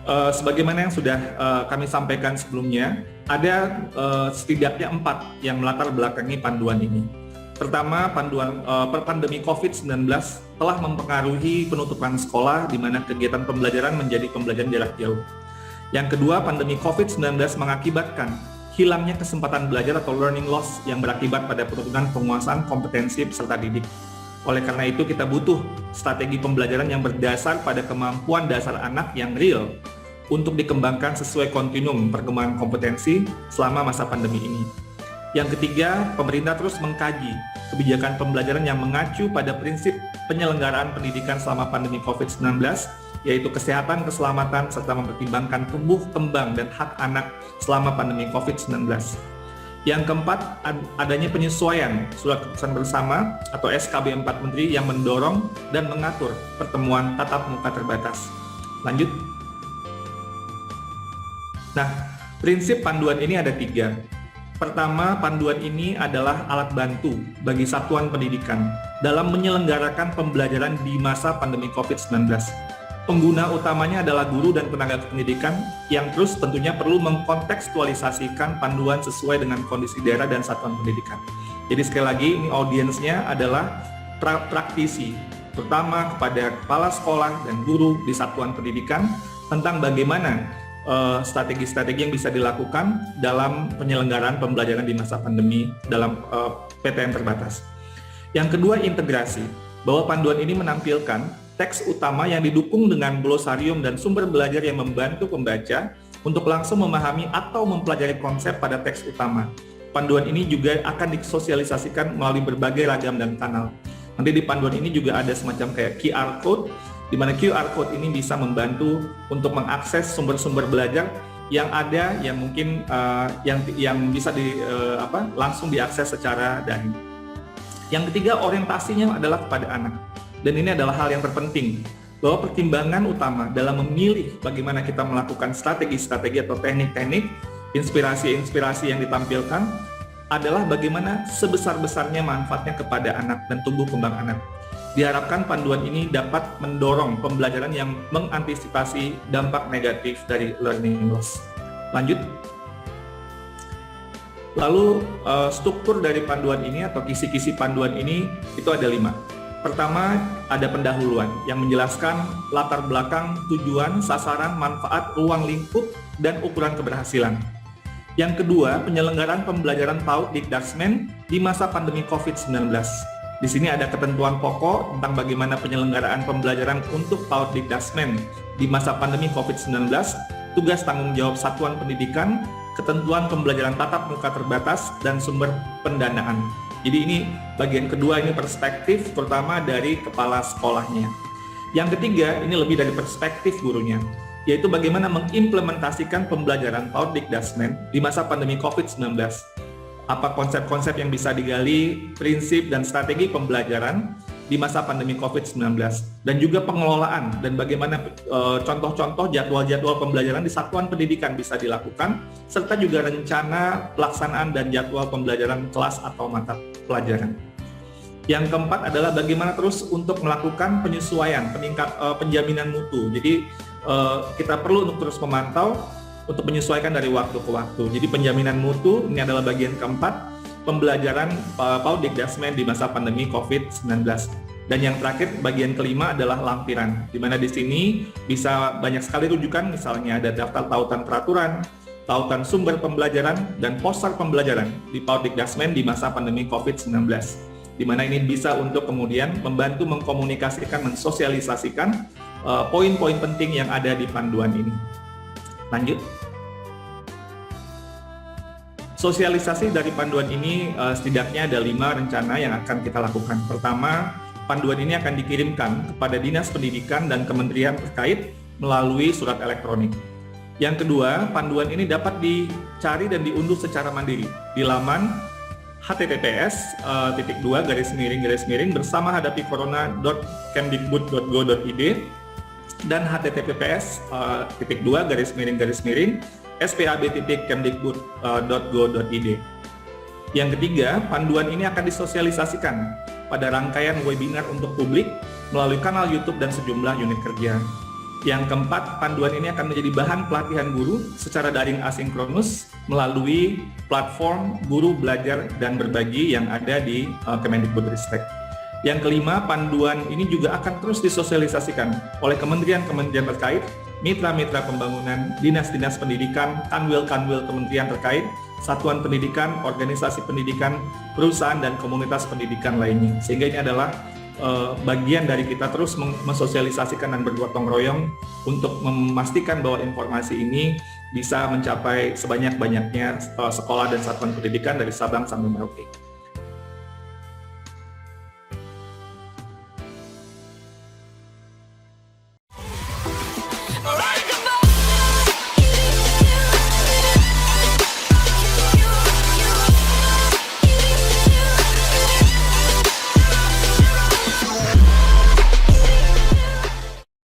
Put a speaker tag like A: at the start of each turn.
A: Sebagaimana yang sudah kami sampaikan sebelumnya, ada setidaknya 4 yang melatar belakangi panduan ini. Pertama, pandemi COVID-19 telah mempengaruhi penutupan sekolah di mana kegiatan pembelajaran menjadi pembelajaran jarak jauh. Yang kedua, pandemi COVID-19 mengakibatkan hilangnya kesempatan belajar atau learning loss yang berakibat pada penurunan penguasaan kompetensi peserta didik. Oleh karena itu, kita butuh strategi pembelajaran yang berdasar pada kemampuan dasar anak yang real untuk dikembangkan sesuai kontinum perkembangan kompetensi selama masa pandemi ini. Yang ketiga, pemerintah terus mengkaji kebijakan pembelajaran yang mengacu pada prinsip penyelenggaraan pendidikan selama pandemi COVID-19, yaitu kesehatan, keselamatan, serta mempertimbangkan tumbuh kembang dan hak anak selama pandemi COVID-19. Yang keempat, adanya penyesuaian surat keputusan bersama atau SKB 4 Menteri yang mendorong dan mengatur pertemuan tatap muka terbatas. Lanjut. Nah, prinsip panduan ini ada 3. Pertama, panduan ini adalah alat bantu bagi satuan pendidikan dalam menyelenggarakan pembelajaran di masa pandemi COVID-19. Pengguna utamanya adalah guru dan tenaga pendidikan yang terus tentunya perlu mengkontekstualisasikan panduan sesuai dengan kondisi daerah dan satuan pendidikan. Jadi sekali lagi, ini audiensnya adalah praktisi, terutama kepada kepala sekolah dan guru di satuan pendidikan tentang bagaimana strategi-strategi yang bisa dilakukan dalam penyelenggaraan pembelajaran di masa pandemi dalam PTM terbatas. Yang kedua, integrasi, bahwa panduan ini menampilkan teks utama yang didukung dengan glosarium dan sumber belajar yang membantu pembaca untuk langsung memahami atau mempelajari konsep pada teks utama. Panduan ini juga akan disosialisasikan melalui berbagai ragam dan kanal. Nanti di panduan ini juga ada semacam kayak QR code, di mana QR code ini bisa membantu untuk mengakses sumber-sumber belajar yang ada, yang mungkin yang bisa langsung diakses secara daring. Yang ketiga, orientasinya adalah kepada anak. Dan ini adalah hal yang terpenting, bahwa pertimbangan utama dalam memilih bagaimana kita melakukan strategi-strategi atau teknik-teknik, inspirasi-inspirasi yang ditampilkan adalah bagaimana sebesar-besarnya manfaatnya kepada anak dan tumbuh kembang anak. Diharapkan panduan ini dapat mendorong pembelajaran yang mengantisipasi dampak negatif dari learning loss. Lanjut. Lalu struktur dari panduan ini atau kisi-kisi panduan ini itu ada 5. Pertama, ada pendahuluan yang menjelaskan latar belakang, tujuan, sasaran, manfaat, ruang lingkup, dan ukuran keberhasilan. Yang kedua, penyelenggaraan pembelajaran PAUD Dikdasmen di masa pandemi COVID-19. Di sini ada ketentuan pokok tentang bagaimana penyelenggaraan pembelajaran untuk PAUD Dikdasmen di masa pandemi COVID-19, tugas tanggung jawab satuan pendidikan, ketentuan pembelajaran tatap muka terbatas, dan sumber pendanaan. Jadi ini bagian kedua, ini perspektif terutama dari kepala sekolahnya. Yang ketiga, ini lebih dari perspektif gurunya, yaitu bagaimana mengimplementasikan pembelajaran PAUD Dikdasmen di masa pandemi COVID-19. Apa konsep-konsep yang bisa digali, prinsip dan strategi pembelajaran di masa pandemi COVID-19, dan juga pengelolaan dan bagaimana contoh-contoh jadwal-jadwal pembelajaran di satuan pendidikan bisa dilakukan, serta juga rencana pelaksanaan dan jadwal pembelajaran kelas atau mata pelajaran. Yang keempat adalah bagaimana terus untuk melakukan penyesuaian, penjaminan mutu. Jadi kita perlu untuk terus memantau untuk menyesuaikan dari waktu ke waktu. Jadi penjaminan mutu ini adalah bagian keempat pembelajaran PAUD Dikdasmen di masa pandemi COVID-19. Dan yang terakhir, bagian kelima adalah lampiran, di mana di sini bisa banyak sekali rujukan, misalnya ada daftar tautan peraturan, tautan sumber pembelajaran, dan poster pembelajaran di PAUD Dikdasmen di masa pandemi COVID-19. Di mana ini bisa untuk kemudian membantu mengkomunikasikan, mensosialisasikan poin-poin penting yang ada di panduan ini. Lanjut. Sosialisasi dari panduan ini setidaknya ada 5 rencana yang akan kita lakukan. Pertama, panduan ini akan dikirimkan kepada Dinas Pendidikan dan Kementerian terkait melalui surat elektronik. Yang kedua, panduan ini dapat dicari dan diunduh secara mandiri di laman https://bersama-hadapi-corona.kemdikbud.go.id dan https://spab.kemdikbud.go.id. Yang ketiga, panduan ini akan disosialisasikan pada rangkaian webinar untuk publik melalui kanal YouTube dan sejumlah unit kerja. Yang keempat, panduan ini akan menjadi bahan pelatihan guru secara daring asinkronus melalui platform guru belajar dan berbagi yang ada di Kemendikbudristek. Yang kelima, panduan ini juga akan terus disosialisasikan oleh kementerian-kementerian terkait, mitra-mitra pembangunan, dinas-dinas pendidikan, kanwil-kanwil kementerian terkait, satuan pendidikan, organisasi pendidikan, perusahaan, dan komunitas pendidikan lainnya. Sehingga ini adalah bagian dari kita terus mensosialisasikan dan bergotong royong untuk memastikan bahwa informasi ini bisa mencapai sebanyak-banyaknya sekolah dan satuan pendidikan dari Sabang sampai Merauke.